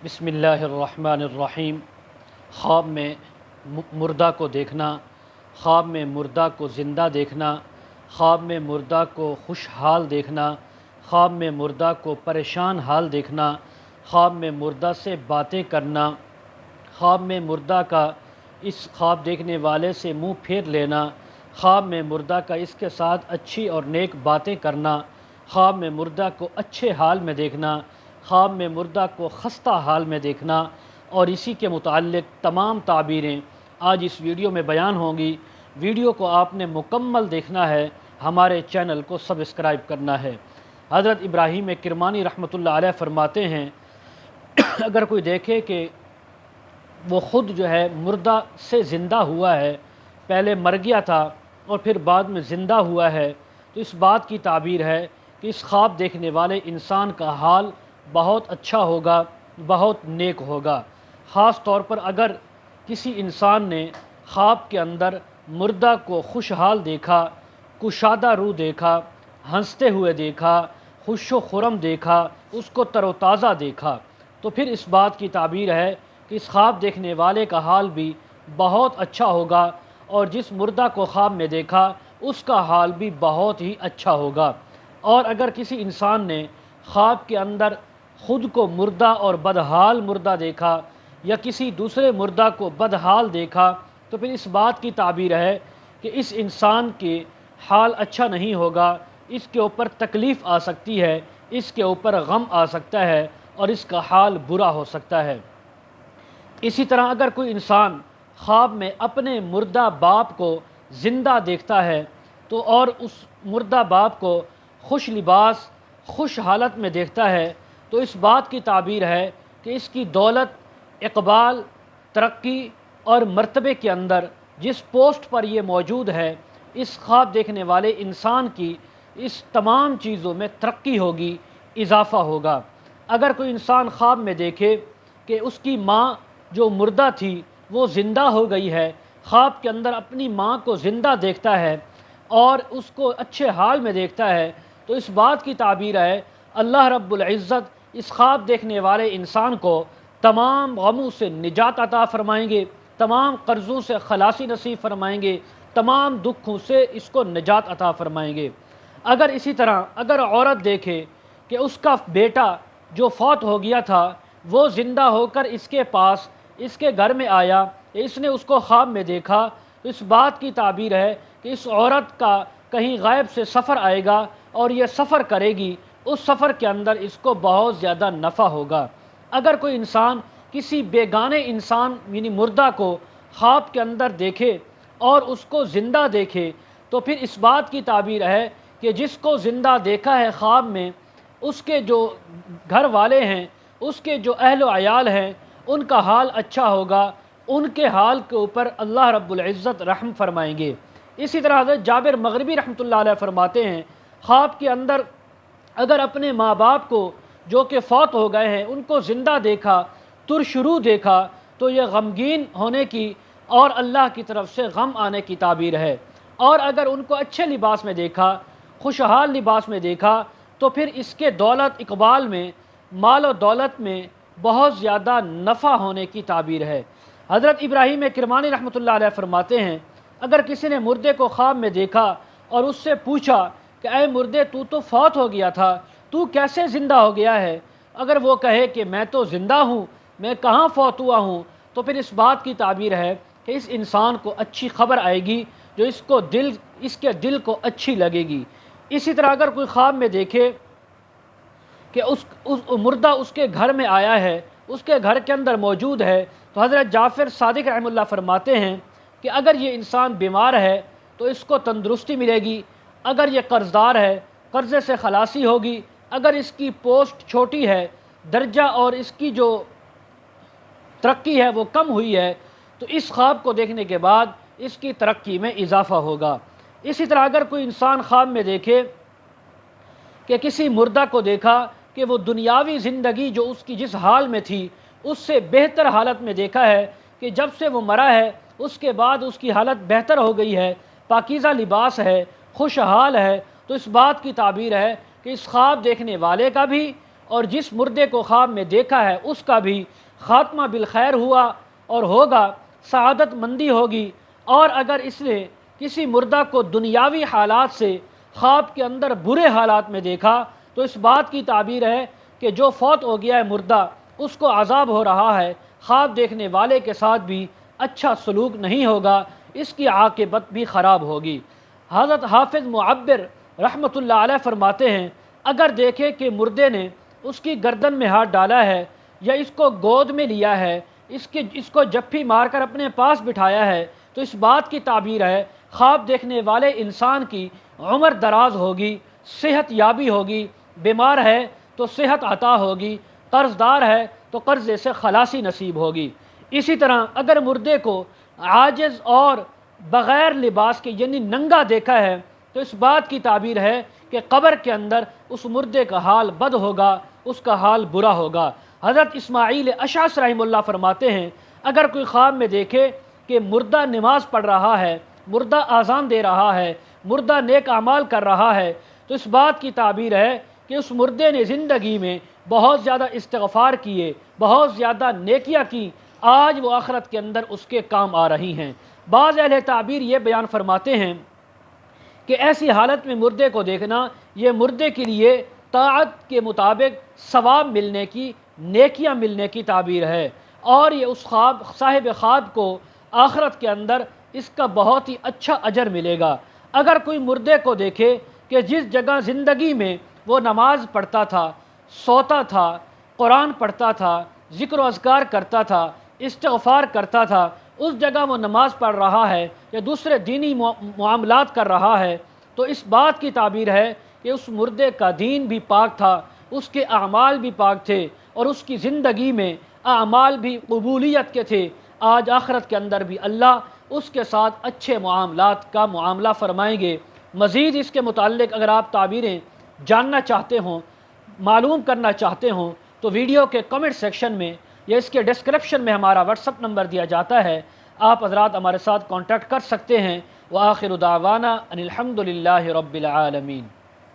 بسم اللہ الرحمن الرحیم۔ خواب میں مردہ کو دیکھنا، خواب میں مردہ کو زندہ دیکھنا، خواب میں مردہ کو خوشحال دیکھنا، خواب میں مردہ کو پریشان حال دیکھنا، خواب میں مردہ سے باتیں کرنا، خواب میں مردہ کا اس خواب دیکھنے والے سے منہ پھیر لینا، خواب میں مردہ کا اس کے ساتھ اچھی اور نیک باتیں کرنا، خواب میں مردہ کو اچھے حال میں دیکھنا، خواب میں مردہ کو خستہ حال میں دیکھنا، اور اسی کے متعلق تمام تعبیریں آج اس ویڈیو میں بیان ہوں گی۔ ویڈیو کو آپ نے مکمل دیکھنا ہے، ہمارے چینل کو سبسکرائب کرنا ہے۔ حضرت ابراہیم کرمانی رحمۃ اللہ علیہ فرماتے ہیں اگر کوئی دیکھے کہ وہ خود جو ہے مردہ سے زندہ ہوا ہے، پہلے مر گیا تھا اور پھر بعد میں زندہ ہوا ہے، تو اس بات کی تعبیر ہے کہ اس خواب دیکھنے والے انسان کا حال بہت اچھا ہوگا، بہت نیک ہوگا۔ خاص طور پر اگر کسی انسان نے خواب کے اندر مردہ کو خوشحال دیکھا، کشادہ روح دیکھا، ہنستے ہوئے دیکھا، خوش و خرم دیکھا، اس کو تر و تازہ دیکھا، تو پھر اس بات کی تعبیر ہے کہ اس خواب دیکھنے والے کا حال بھی بہت اچھا ہوگا، اور جس مردہ کو خواب میں دیکھا اس کا حال بھی بہت ہی اچھا ہوگا۔ اور اگر کسی انسان نے خواب کے اندر خود کو مردہ اور بدحال مردہ دیکھا یا کسی دوسرے مردہ کو بدحال دیکھا، تو پھر اس بات کی تعبیر ہے کہ اس انسان کے حال اچھا نہیں ہوگا، اس کے اوپر تکلیف آ سکتی ہے، اس کے اوپر غم آ سکتا ہے اور اس کا حال برا ہو سکتا ہے۔ اسی طرح اگر کوئی انسان خواب میں اپنے مردہ باپ کو زندہ دیکھتا ہے تو اور اس مردہ باپ کو خوش لباس، خوش حالت میں دیکھتا ہے، تو اس بات کی تعبیر ہے کہ اس کی دولت، اقبال، ترقی اور مرتبے کے اندر جس پوسٹ پر یہ موجود ہے، اس خواب دیکھنے والے انسان کی اس تمام چیزوں میں ترقی ہوگی، اضافہ ہوگا۔ اگر کوئی انسان خواب میں دیکھے کہ اس کی ماں جو مردہ تھی وہ زندہ ہو گئی ہے، خواب کے اندر اپنی ماں کو زندہ دیکھتا ہے اور اس کو اچھے حال میں دیکھتا ہے، تو اس بات کی تعبیر ہے اللہ رب العزت اس خواب دیکھنے والے انسان کو تمام غموں سے نجات عطا فرمائیں گے، تمام قرضوں سے خلاصی نصیب فرمائیں گے، تمام دکھوں سے اس کو نجات عطا فرمائیں گے۔ اگر اسی طرح اگر عورت دیکھے کہ اس کا بیٹا جو فوت ہو گیا تھا وہ زندہ ہو کر اس کے پاس، اس کے گھر میں آیا، اس نے اس کو خواب میں دیکھا، تو اس بات کی تعبیر ہے کہ اس عورت کا کہیں غیب سے سفر آئے گا اور یہ سفر کرے گی، اس سفر کے اندر اس کو بہت زیادہ نفع ہوگا۔ اگر کوئی انسان کسی بیگانے انسان یعنی مردہ کو خواب کے اندر دیکھے اور اس کو زندہ دیکھے، تو پھر اس بات کی تعبیر ہے کہ جس کو زندہ دیکھا ہے خواب میں، اس کے جو گھر والے ہیں، اس کے جو اہل و عیال ہیں، ان کا حال اچھا ہوگا، ان کے حال کے اوپر اللہ رب العزت رحم فرمائیں گے۔ اسی طرح حضرت جابر مغربی رحمۃ اللہ علیہ فرماتے ہیں خواب کے اندر اگر اپنے ماں باپ کو جو کہ فوت ہو گئے ہیں ان کو زندہ دیکھا، ترشروح دیکھا، تو یہ غمگین ہونے کی اور اللہ کی طرف سے غم آنے کی تعبیر ہے۔ اور اگر ان کو اچھے لباس میں دیکھا، خوشحال لباس میں دیکھا، تو پھر اس کے دولت، اقبال میں، مال و دولت میں بہت زیادہ نفع ہونے کی تعبیر ہے۔ حضرت ابراہیم کرمانی رحمۃ اللہ علیہ فرماتے ہیں اگر کسی نے مردے کو خواب میں دیکھا اور اس سے پوچھا کہ اے مردے تو فوت ہو گیا تھا، تو کیسے زندہ ہو گیا ہے؟ اگر وہ کہے کہ میں تو زندہ ہوں، میں کہاں فوت ہوا ہوں، تو پھر اس بات کی تعبیر ہے کہ اس انسان کو اچھی خبر آئے گی جو اس کے دل کو اچھی لگے گی۔ اسی طرح اگر کوئی خواب میں دیکھے کہ اس مردہ اس کے گھر میں آیا ہے، اس کے گھر کے اندر موجود ہے، تو حضرت جعفر صادق رحمہ اللہ فرماتے ہیں کہ اگر یہ انسان بیمار ہے تو اس کو تندرستی ملے گی، اگر یہ قرض دار ہے قرضے سے خلاصی ہوگی، اگر اس کی پوسٹ چھوٹی ہے، درجہ اور اس کی جو ترقی ہے وہ کم ہوئی ہے، تو اس خواب کو دیکھنے کے بعد اس کی ترقی میں اضافہ ہوگا۔ اسی طرح اگر کوئی انسان خواب میں دیکھے کہ کسی مردہ کو دیکھا کہ وہ دنیاوی زندگی جو اس کی جس حال میں تھی اس سے بہتر حالت میں دیکھا ہے، کہ جب سے وہ مرا ہے اس کے بعد اس کی حالت بہتر ہو گئی ہے، پاکیزہ لباس ہے، خوشحال ہے، تو اس بات کی تعبیر ہے کہ اس خواب دیکھنے والے کا بھی اور جس مردے کو خواب میں دیکھا ہے اس کا بھی خاتمہ بالخیر ہوا اور ہوگا، سعادت مندی ہوگی۔ اور اگر اس نے کسی مردہ کو دنیاوی حالات سے خواب کے اندر برے حالات میں دیکھا تو اس بات کی تعبیر ہے کہ جو فوت ہو گیا ہے مردہ اس کو عذاب ہو رہا ہے، خواب دیکھنے والے کے ساتھ بھی اچھا سلوک نہیں ہوگا، اس کی عاقبت بھی خراب ہوگی۔ حضرت حافظ معبر رحمۃ اللہ علیہ فرماتے ہیں، اگر دیکھے کہ مردے نے اس کی گردن میں ہاتھ ڈالا ہے یا اس کو گود میں لیا ہے، اس کو جپھی مار کر اپنے پاس بٹھایا ہے، تو اس بات کی تعبیر ہے خواب دیکھنے والے انسان کی عمر دراز ہوگی، صحت یابی ہوگی، بیمار ہے تو صحت عطا ہوگی، قرض دار ہے تو قرضے سے خلاصی نصیب ہوگی۔ اسی طرح اگر مردے کو عاجز اور بغیر لباس کے یعنی ننگا دیکھا ہے تو اس بات کی تعبیر ہے کہ قبر کے اندر اس مردے کا حال بد ہوگا، اس کا حال برا ہوگا۔ حضرت اسماعیل اشعث رحمہ اللہ فرماتے ہیں، اگر کوئی خواب میں دیکھے کہ مردہ نماز پڑھ رہا ہے، مردہ اذان دے رہا ہے، مردہ نیک اعمال کر رہا ہے، تو اس بات کی تعبیر ہے کہ اس مردے نے زندگی میں بہت زیادہ استغفار کیے، بہت زیادہ نیکیاں کی، آج وہ آخرت کے اندر اس کے کام آ رہی ہیں۔ بعض اہل تعبیر یہ بیان فرماتے ہیں کہ ایسی حالت میں مردے کو دیکھنا یہ مردے کے لیے طاعت کے مطابق ثواب ملنے کی، نیکیاں ملنے کی تعبیر ہے، اور یہ اس صاحب خواب کو آخرت کے اندر اس کا بہت ہی اچھا اجر ملے گا۔ اگر کوئی مردے کو دیکھے کہ جس جگہ زندگی میں وہ نماز پڑھتا تھا، سوتا تھا، قرآن پڑھتا تھا، ذکر و اذکار کرتا تھا، استغفار کرتا تھا، اس جگہ وہ نماز پڑھ رہا ہے یا دوسرے دینی معاملات کر رہا ہے، تو اس بات کی تعبیر ہے کہ اس مردے کا دین بھی پاک تھا، اس کے اعمال بھی پاک تھے، اور اس کی زندگی میں اعمال بھی قبولیت کے تھے۔ آج آخرت کے اندر بھی اللہ اس کے ساتھ اچھے معاملات کا معاملہ فرمائیں گے۔ مزید اس کے متعلق اگر آپ تعبیریں جاننا چاہتے ہوں، معلوم کرنا چاہتے ہوں، تو ویڈیو کے کمنٹ سیکشن میں یا اس کے ڈسکرپشن میں ہمارا واٹس اپ نمبر دیا جاتا ہے، آپ حضرات ہمارے ساتھ کانٹیکٹ کر سکتے ہیں۔ وآخر دعوانا ان الحمد للہ رب العالمین۔